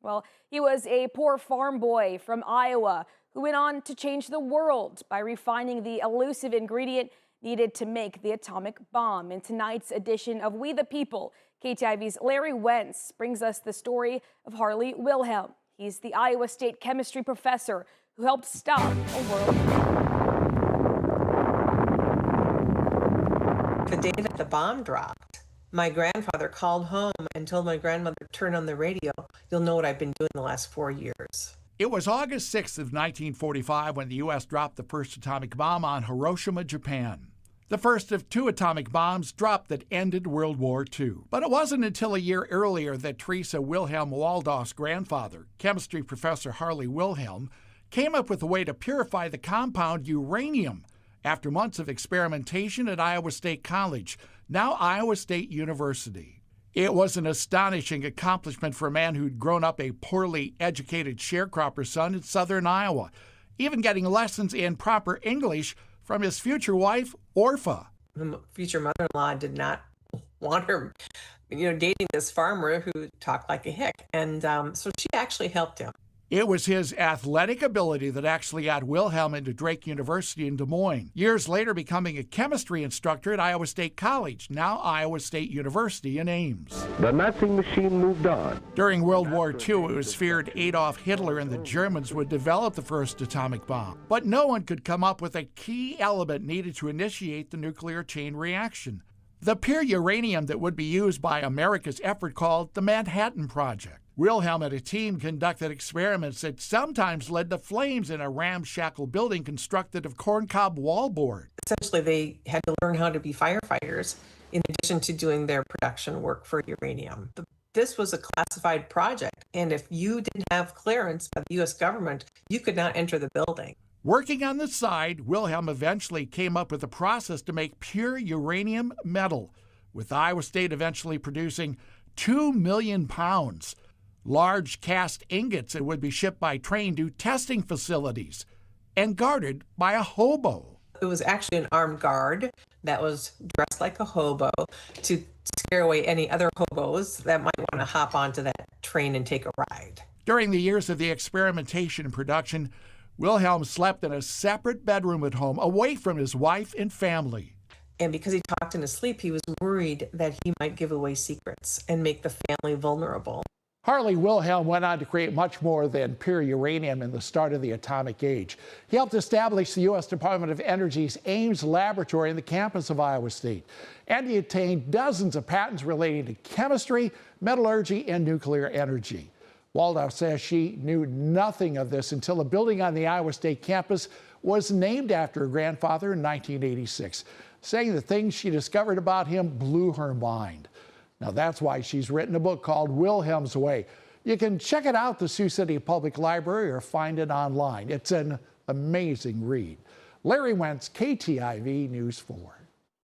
Well, he was a poor farm boy from Iowa who went on to change the world by refining the elusive ingredient needed to make the atomic bomb. In tonight's edition of We the People, KTIV's Larry Wentz brings us the story of Harley Wilhelm. He's the Iowa State chemistry professor who helped stop a world war. The day that the bomb dropped, my grandfather called home and told my grandmother to turn on the radio. You'll know what I've been doing the last 4 years. It was August 6th of 1945 when the U.S. dropped the first atomic bomb on Hiroshima, Japan. The first of 2 atomic bombs dropped that ended World War II. But it wasn't until a year earlier that Teresa Wilhelm Waldorf's grandfather, chemistry professor Harley Wilhelm, came up with a way to purify the compound uranium after months of experimentation at Iowa State College, now Iowa State University. It was an astonishing accomplishment for a man who'd grown up a poorly educated sharecropper son in southern Iowa, even getting lessons in proper English from his future wife, Orpha. The future mother-in-law did not want her, dating this farmer who talked like a hick. And so she actually helped him. It was his athletic ability that actually got Wilhelm into Drake University in Des Moines, years later becoming a chemistry instructor at Iowa State College, now Iowa State University in Ames. The Nazi machine moved on. During World War II, it was feared Adolf Hitler and the Germans would develop the first atomic bomb. But no one could come up with a key element needed to initiate the nuclear chain reaction: the pure uranium that would be used by America's effort called the Manhattan Project. Wilhelm and a team conducted experiments that sometimes led to flames in a ramshackle building constructed of corncob wallboard. Essentially, they had to learn how to be firefighters in addition to doing their production work for uranium. This was a classified project, and if you didn't have clearance by the U.S. government, you could not enter the building. Working on the side, Wilhelm eventually came up with a process to make pure uranium metal, with Iowa State eventually producing 2 million pounds. Large cast ingots that would be shipped by train to testing facilities and guarded by a hobo. It was actually an armed guard that was dressed like a hobo to scare away any other hobos that might want to hop onto that train and take a ride. During the years of the experimentation and production, Wilhelm slept in a separate bedroom at home, away from his wife and family. And because he talked in his sleep, he was worried that he might give away secrets and make the family vulnerable. Harley Wilhelm went on to create much more than pure uranium in the start of the atomic age. He helped establish the U.S. Department of Energy's Ames laboratory on the campus of Iowa State. And he attained dozens of patents relating to chemistry, metallurgy, and nuclear energy. Waldorf says she knew nothing of this until a building on the Iowa State campus was named after her grandfather in 1986, saying the things she discovered about him blew her mind. Now, that's why she's written a book called Wilhelm's Way. You can check it out at the Sioux City Public Library or find it online. It's an amazing read. Larry Wentz, KTIV News 4.